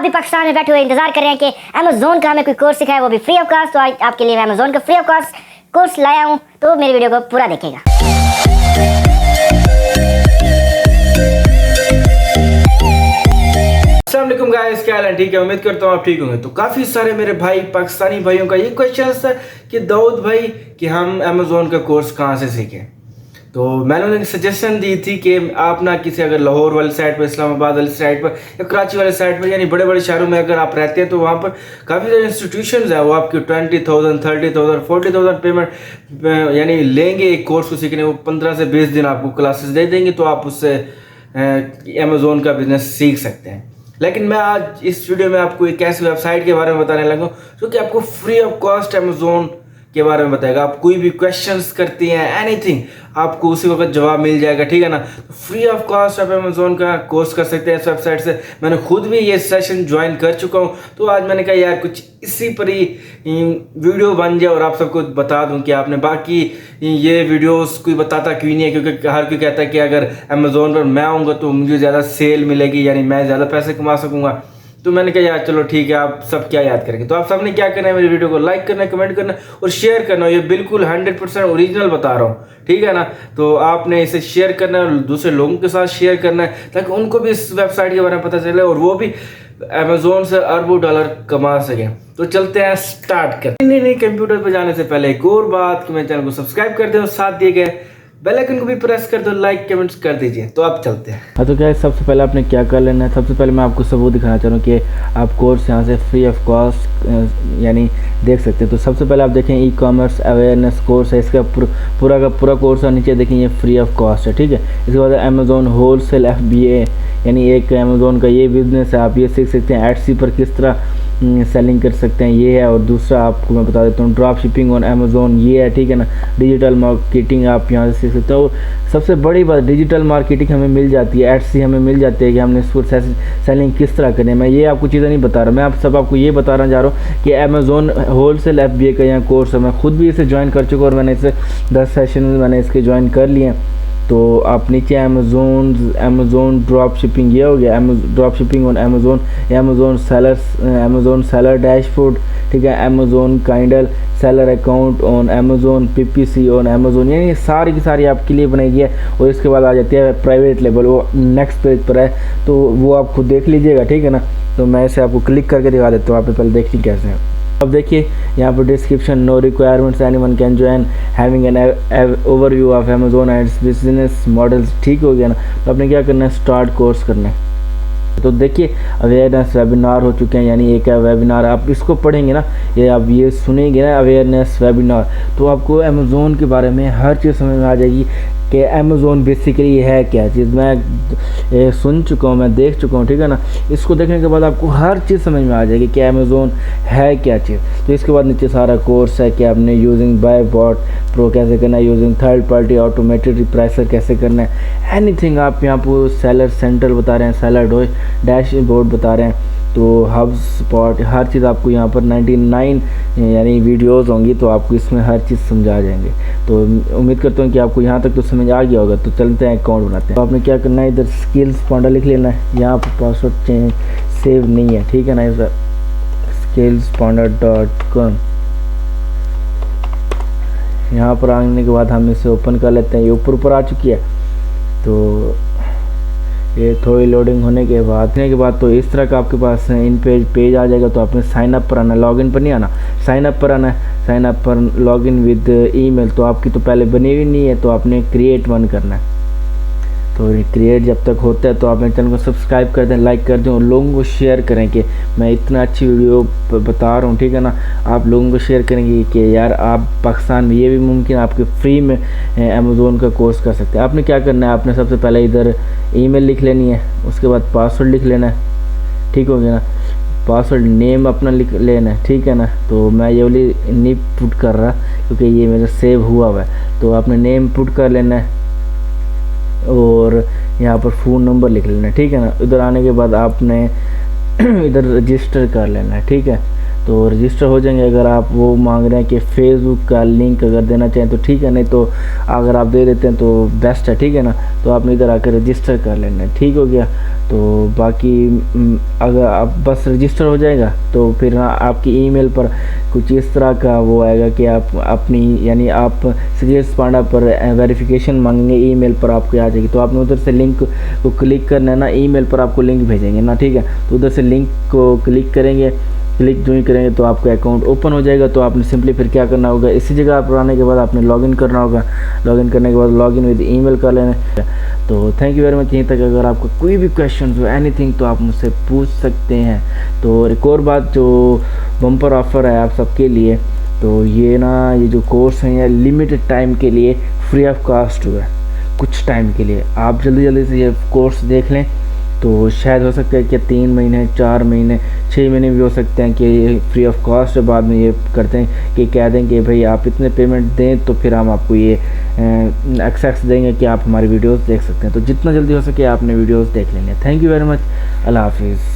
आप भी पाकिस्तान में बैठे हुए इंतजार कर रहे हैं कि अमेजोन का हमें कोई कोर्स सिखाए, वो भी फ्री ऑफ कॉस्ट, तो आज आपके लिए मैं अमेजोन का फ्री ऑफ कॉस्ट कोर्स लाया हूँ, तो मेरी वीडियो को पूरा देखिएगा। अस्सलाम वालेकुम गाइस, क्या हाल है? ठीक है, उम्मीद करता हूँ आप ठीक होंगे। तो काफ़ी सारे मेरे भाई पाकिस्तानी भाइयों का ये क्वेश्चन था कि दाऊद भाई कि हम अमेजोन का कोर्स कहाँ से सीखें। तो मैंने उन्हें सजेशन दी थी कि आप ना किसी अगर लाहौर वाली साइड पर, इस्लामाबाद वाली साइड पर या कराची वाली साइड पर, यानी बड़े बड़े शहरों में अगर आप रहते हैं तो वहाँ पर काफ़ी सारे इंस्टीट्यूशन है, वो आपकी 20,000 30,000 40,000 पेमेंट यानी लेंगे एक कोर्स को सीखने। वो 15 से 20 दिन आपको क्लासेस दे देंगे, तो आप उससे अमेजोन का बिजनेस सीख सकते हैं। लेकिन मैं आज इस वीडियो में आपको एक ऐसी वेबसाइट के बारे में बताने लगा हूँ जो कि आपको फ्री ऑफ कॉस्ट अमेजोन के बारे में बताएगा। आप कोई भी क्वेश्चंस करती हैं, एनीथिंग, आपको उसी वक्त जवाब मिल जाएगा, ठीक है ना। तो फ्री ऑफ कॉस्ट आप अमेजोन का कोर्स कर सकते हैं इस वेबसाइट से। मैंने खुद भी ये सेशन ज्वाइन कर चुका हूँ, तो आज मैंने कहा यार कुछ इसी पर ही वीडियो बन जाए और आप सबको बता दूं कि आपने बाकी ये वीडियोस कोई बताता क्यों नहीं है, क्योंकि हर कोई कहता है कि अगर अमेजोन पर मैं आऊँगा तो मुझे ज़्यादा सेल मिलेगी, यानी मैं ज़्यादा पैसे कमा सकूँगा। तो मैंने कहा यार चलो ठीक है, आप सब क्या याद करेंगे। तो आप सबने क्या करना है, मेरी वीडियो को लाइक करना है, कमेंट करना है और शेयर करना है। ये बिल्कुल 100% ओरिजिनल बता रहा हूँ, ठीक है ना। तो आपने इसे शेयर करना है और दूसरे लोगों के साथ शेयर करना है ताकि उनको भी इस वेबसाइट के बारे में पता चले और वो भी अमेजोन से अरबों डॉलर कमा सकें। तो चलते हैं, स्टार्ट करते हैं। नहीं, कंप्यूटर पर जाने से पहले एक और बात कि मेरे चैनल को सब्सक्राइब कर दें और साथ दिए गए बेल आइकन को भी प्रेस कर दो, लाइक कमेंट्स कर दीजिए। तो आप चलते हैं। हाँ, तो क्या है, सबसे पहले आपने क्या कर लेना है। सबसे पहले मैं आपको सबूत दिखाना चाह रहा हूँ कि आप कोर्स यहाँ से फ्री ऑफ कॉस्ट यानी देख सकते हैं। तो सबसे पहले आप देखें ई कॉमर्स अवेयरनेस कोर्स है, इसका पूरा का पूरा कोर्स है। नीचे देखें ये फ्री ऑफ कॉस्ट है, ठीक है। इसके बाद अमेजोन होलसेल FBA, यानी एक अमेजोन का ये बिजनेस है, आप ये सीख सकते हैं। एटसी पर किस तरह सेलिंग कर सकते हैं, ये है। और दूसरा आपको मैं बता देता हूँ, ड्रॉप शिपिंग ऑन अमेजोन, ये है, ठीक है ना। डिजिटल मार्केटिंग आप यहाँ से सीख सकते हो। सबसे बड़ी बात, डिजिटल मार्केटिंग हमें मिल जाती है, एटसी हमें मिल जाती है कि हमने इसको सेलिंग किस तरह करनी है। मैं ये आपको चीज़ें नहीं बता रहा, मैं आपको ये बताना चाह रहा हूँ कि अमेजोन होलसेल FBA का यहाँ कोर्स है। मैं खुद भी इसे ज्वाइन कर चुका और मैंने इसे 10 सेशन मैंने इसके ज्वाइन कर लिए हैं। तो आप नीचे अमेजोन ड्रॉप शिपिंग, ये हो गया drop shipping on Amazon, Amazon seller dashboard, ठीक है। Amazon kindle seller account on Amazon, PPC on Amazon, यानी सारी की सारी आपके लिए बनाई गई है। और इसके बाद आ जाती है प्राइवेट लेबल, वो नेक्स्ट पेज पर है, तो वो आप खुद देख लीजिएगा, ठीक है ना। तो मैं इसे आपको क्लिक करके दिखा देता हूँ, आप पहले देखिए कैसे है। अब देखिए यहाँ पर description, no requirements, anyone can join, having an overview of Amazon and business models, ठीक हो गया ना। तो आपने क्या करना है, स्टार्ट कोर्स करना है। तो देखिए अवेयरनेस वेबिनार हो चुके हैं, यानी एक है वेबिनार, आप इसको पढ़ेंगे ना, ये आप ये सुनेंगे ना अवेयरनेस वेबिनार, तो आपको अमेजोन के बारे में हर चीज़ समझ में आ जाएगी कि अमेजोन बेसिकली है क्या चीज़। मैं सुन चुका हूँ, मैं देख चुका हूँ, ठीक है ना। इसको देखने के बाद आपको हर चीज़ समझ में आ जाएगी कि अमेजोन है क्या चीज़। तो इसके बाद नीचे सारा कोर्स है कि आपने यूजिंग बाय बॉट प्रो कैसे करना है, यूजिंग थर्ड पार्टी ऑटोमेटेड रिप्राइसर कैसे करना है, एनीथिंग आप यहाँ पर सेलर सेंटर बता रहे हैं, सेलर डैशबोर्ड बता रहे हैं। तो हब स्पॉट, हर चीज़ आपको यहाँ पर 99 यानी वीडियोस होंगी, तो आपको इसमें हर चीज़ समझा जाएंगे। तो उम्मीद करता हूँ कि आपको यहाँ तक तो समझ आ गया होगा। तो चलते हैं, अकाउंट बनाते हैं। तो आपने क्या करना है, इधर स्किल्स पांडा लिख लेना है, यहाँ पर पासवर्ड चेंज सेव नहीं है, ठीक है ना। इधर skillspanda.com, यहाँ पर आने के बाद हम इसे ओपन कर लेते हैं। ये ऊपर आ चुकी है, तो ये थोड़ी लोडिंग होने के बाद तो इस तरह का आपके पास इन पेज आ जाएगा। तो आपने साइन अप पर आना, लॉगिन पर नहीं आना, साइन अप पर आना है। साइन अप पर लॉगिन विद ईमेल, तो आपकी तो पहले बनी हुई नहीं है, तो आपने क्रिएट वन करना है। तो क्रिएट जब तक होता है तो आप मेरे चैनल को सब्सक्राइब कर दें, लाइक कर दें और लोगों को शेयर करें कि मैं इतना अच्छी वीडियो बता रहा हूँ, ठीक है ना। आप लोगों को शेयर करेंगे कि यार आप पाकिस्तान में ये भी मुमकिन आपके फ्री में अमेजोन का कोर्स कर सकते हैं। आपने क्या करना है, आपने सबसे पहले इधर ईमेल लिख लेनी है, उसके बाद पासवर्ड लिख लेना है, ठीक हो गया ना। पासवर्ड नेम अपना लिख लेना है, ठीक है ना। तो मैं ये वाली नहीं पुट कर रहा क्योंकि ये मेरा सेव हुआ हुआ है। तो आपने नेम पुट कर लेना है और यहाँ पर फ़ोन नंबर लिख लेना है, ठीक है ना। इधर आने के बाद आपने इधर रजिस्टर कर लेना है, ठीक है। तो रजिस्टर हो जाएंगे। अगर आप वो मांग रहे हैं कि फेसबुक का लिंक अगर देना चाहें तो ठीक है, नहीं तो अगर आप दे देते हैं तो बेस्ट है, ठीक है ना। तो आपने इधर आकर रजिस्टर कर लेना है, ठीक हो गया। तो बाकी अगर आप बस रजिस्टर हो जाएगा तो फिर ना आपकी ईमेल पर कुछ इस तरह का वो आएगा कि आप अपनी यानी आप श्रेयस पांडा पर वेरिफिकेशन मांगेंगे, ईमेल पर आपको आ जाएगी। तो आपने उधर से लिंक को क्लिक करना है ना, ईमेल पर आपको लिंक भेजेंगे ना, ठीक है। तो उधर से लिंक को क्लिक करेंगे, क्लिक जो ही करेंगे तो आपका अकाउंट ओपन हो जाएगा। तो आपने सिंपली फिर क्या करना होगा, इसी जगह पर आने के बाद आपने लॉगिन करना होगा। लॉगिन करने के बाद लॉगिन विद ईमेल कर लेना। तो थैंक यू वेरी मच। यहीं तक अगर आपको कोई भी क्वेश्चन हो एनीथिंग तो आप मुझसे पूछ सकते हैं। तो एक और बात, जो बम्पर ऑफ़र है आप सबके लिए, तो ये ना ये जो कोर्स है ये लिमिटेड टाइम के लिए फ्री ऑफ कॉस्ट हुआ है, कुछ टाइम के लिए। आप जल्दी जल्दी से ये कोर्स देख लें, तो शायद हो सकता है कि 3 महीने 4 महीने 6 महीने भी हो सकते हैं कि ये फ्री ऑफ कॉस्ट है। बाद में ये करते हैं कि कह दें कि भाई आप इतने पेमेंट दें तो फिर हम आपको ये एक्सेस देंगे कि आप हमारी वीडियोस देख सकते हैं। तो जितना जल्दी हो सके आपने वीडियोस देख लेंगे। Thank you very much. अल्लाह हाफिज़।